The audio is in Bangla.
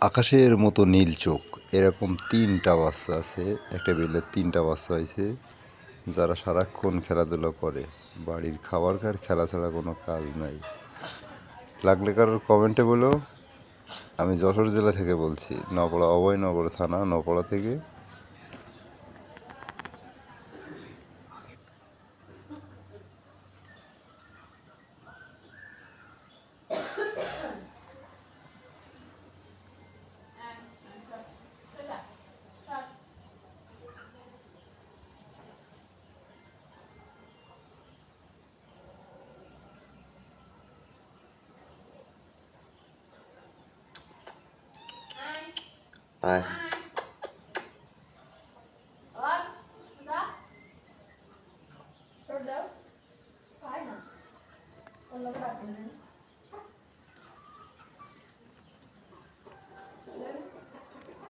আকাশের মতো নীল চোখ এরকম 3টা বাচ্চা আছে। একটা বিলের 3টা বাচ্চা হয়েছে, যারা সারাক্ষণ খেলাধুলা করে। বাড়ির খাবার খার, খেলা ছাড়া কোনো কাজ নাই। লাগলে কারোর কমেন্টে বলো। আমি যশোর জেলা থেকে বলছি, নপড়া অভয়নগর থানা, নপড়া থেকে। Bye.